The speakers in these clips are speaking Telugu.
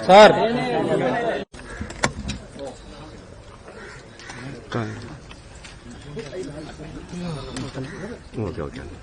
సార్ ఓకే ఓకే అండి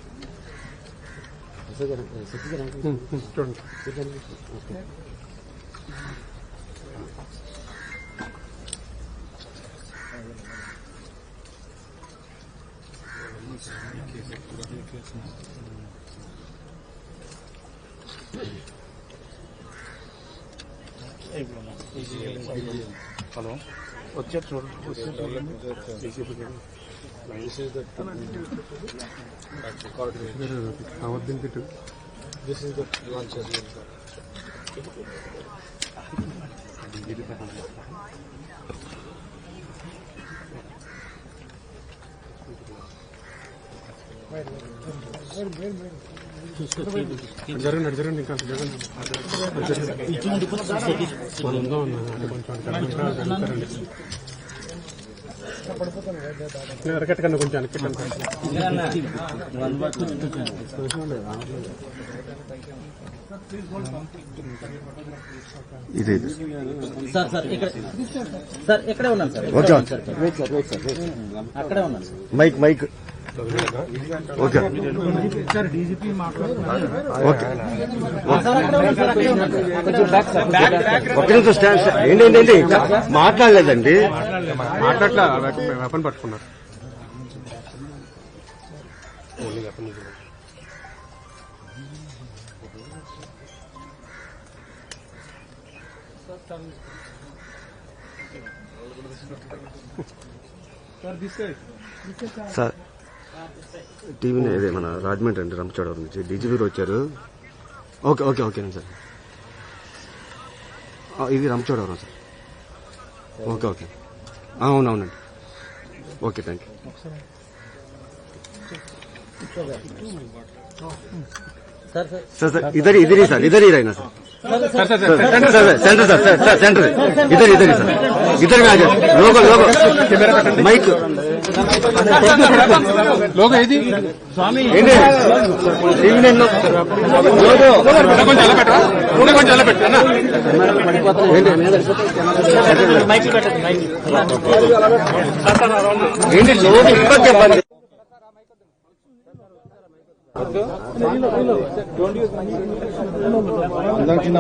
హలో వచ్చారు చూడండి. This is the launcher. జరగండి ఇంకా అరకట్టకన్నా కొంచెం ఇది సార్ ఇక్కడే ఉన్నాను సార్. అక్కడే ఉన్నాను మైక్ ఓకే ఓకే ఒక్క నిమిషం స్టాండ్ ఏంటండి మాట్లాడలేదండి మాట్లాడలే వెపన్ పట్టుకున్నారు సార్ టీవీ ఇదే మన రాజమండ్రి అండి రంపచోడవరం నుంచి డీజీపీ వచ్చారు. ఓకే ఓకే ఓకేనండి సార్. ఇది రంపచోడవరం సార్. ఓకే ఓకే అవునవునండి. Okay thank you. सर इधर ही रहना सर. सेंटर सर सेंटर इधर ही सर. इधर में आ जाओ. लोगो माइक लोगो ఇది స్వామి ఏంటి టీవీ నేను లోగో కొంచెం అలా పెట్టరా కొంచెం అలా పెట్టనా మైక్ పెట్టండి మైక్ ఏంటి లోగో ఇప్పటికే బంద్. అందరికీ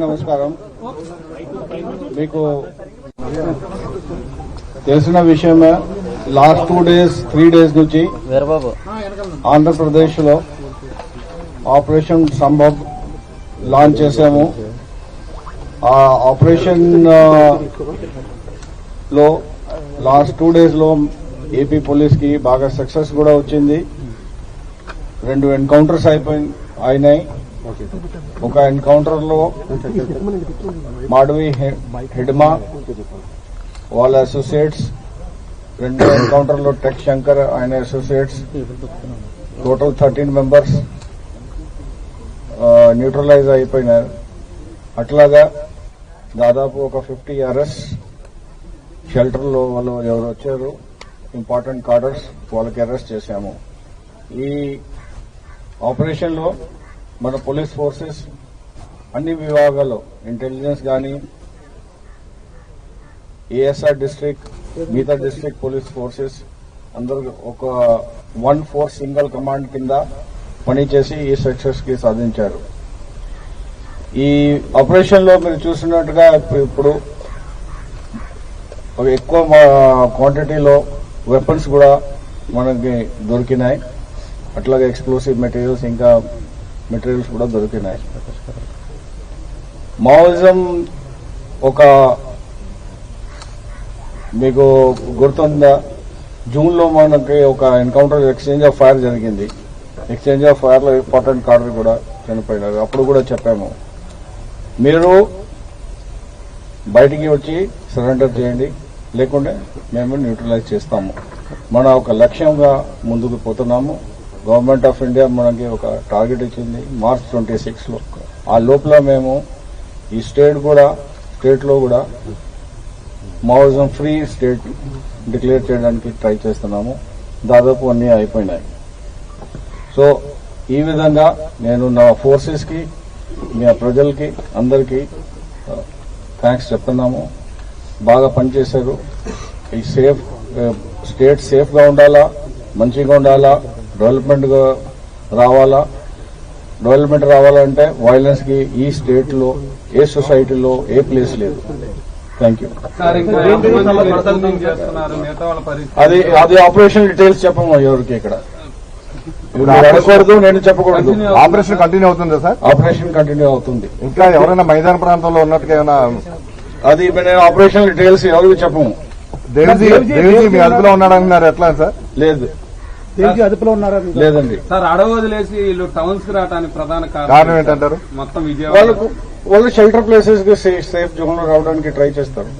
నమస్కారం. మీకు తెలిసిన విషయమే లాస్ట్ 3 days నుంచి ఆంధ్రప్రదేశ్ లో ఆపరేషన్ సంభవ్ లాంచ్ చేశాము. ఆ ఆపరేషన్ లో లాస్ట్ 2 days లో ఏపీ పోలీస్ కి బాగా సక్సెస్ కూడా వచ్చింది. 2 ఎన్కౌంటర్స్ అయినాయి. ఒక ఎన్కౌంటర్ లో మాడవి హిడ్మా వాళ్ళ అసోసియేట్స్, 2 ఎన్కౌంటర్ లో టెక్ శంకర్ ఆయన అసోసియేట్స్, టోటల్ 13 మెంబర్స్ న్యూట్రలైజ్ అయిపోయినారు. అట్లాగా దాదాపు ఒక 50 అరెస్ట్ షెల్టర్ లో వాళ్ళు ఎవరు వచ్చారు ఇంపార్టెంట్ కార్డర్స్ వాళ్ళకి అరెస్ట్ చేశాము. ఈ ఆపరేషన్ లో మన పోలీస్ ఫోర్సెస్ అన్ని విభాగాల్లో ఇంటెలిజెన్స్ గానీ ఏఎస్ఆర్ డిస్ట్రిక్ట్ మిగతా డిస్ట్రిక్ట్ పోలీస్ ఫోర్సెస్ అందరూ ఒక 1 సింగిల్ కమాండ్ కింద పనిచేసి ఈ సక్సెస్ కి సాధించారు. ఈ ఆపరేషన్ లో మీరు చూసినట్టుగా ఇప్పుడు ఎక్కువ క్వాంటిటీలో వెపన్స్ కూడా మనకి దొరికినాయి. అట్లాగే ఎక్స్ప్లోసివ్ మెటీరియల్స్ ఇంకా మెటీరియల్స్ కూడా దొరికినాయి. మావోయిజం ఒక మీకు గుర్తుందా, జూన్ లో మనకి ఒక ఎన్కౌంటర్ ఎక్స్చేంజ్ ఆఫ్ ఫైర్ జరిగింది. ఎక్స్చేంజ్ ఆఫ్ ఫైర్ లో ఇంపార్టెంట్ కార్డర్ కూడా చనిపోయినారు. అప్పుడు కూడా చెప్పాము మీరు బయటికి వచ్చి సరెండర్ చేయండి, లేకుంటే మేము న్యూట్రలైజ్ చేస్తాము. మన ఒక లక్ష్యంగా ముందుకు పోతున్నాము. గవర్నమెంట్ ఆఫ్ ఇండియా మనకి ఒక టార్గెట్ ఇచ్చింది మార్చ్ 26లో. ఆ లోపల మేము ఈ స్టేట్లో కూడా మావోయిజం ఫ్రీ స్టేట్ డిక్లేర్ చేయడానికి ట్రై చేస్తున్నాము. దాదాపు అన్నీ అయిపోయినాయి. సో ఈ విధంగా నేను నా ఫోర్సెస్ కి, మీ ప్రజలకి అందరికీ థ్యాంక్స్ చెప్తున్నాము. బాగా పనిచేశారు. ఈ స్టేట్ సేఫ్ గా ఉండాలా, మంచిగా ఉండాలా, డెవలప్మెంట్ రావాలంటే వైలెన్స్ కి ఈ స్టేట్ లో, ఏ సొసైటీలో ఏ ప్లేస్ లేదు. Thank you. అది ఆపరేషన్ డీటెయిల్స్ చెప్పము ఎవరికి ఇక్కడ. అడగకూడదు, నేను చెప్పకూడదు. ఆపరేషన్ కంటిన్యూ అవుతుందా సార్? ఆపరేషన్ కంటిన్యూ అవుతుంది. ఇంకా ఎవరైనా మైదాన ప్రాంతంలో ఉన్నట్టుగా ఏమైనా? అది నేను ఆపరేషన్ డీటెయిల్స్ ఎవరికి చెప్పము. దేవిజీ మీ అదుపులో ఉన్నాడంటున్నారు, ఎట్లా సార్? లేదు, అదుపులో ఉన్నారని లేదండి సార్. అడవి వదిలేసి వీళ్ళు టౌన్స్ కి రావడానికి ప్రధాన కారణం ఏంటంటారు? మొత్తం విజయవాడ వాళ్ళు షెల్టర్ ప్లేసెస్ కి సేఫ్ జోన్ లో రావడానికి ట్రై చేస్తారు.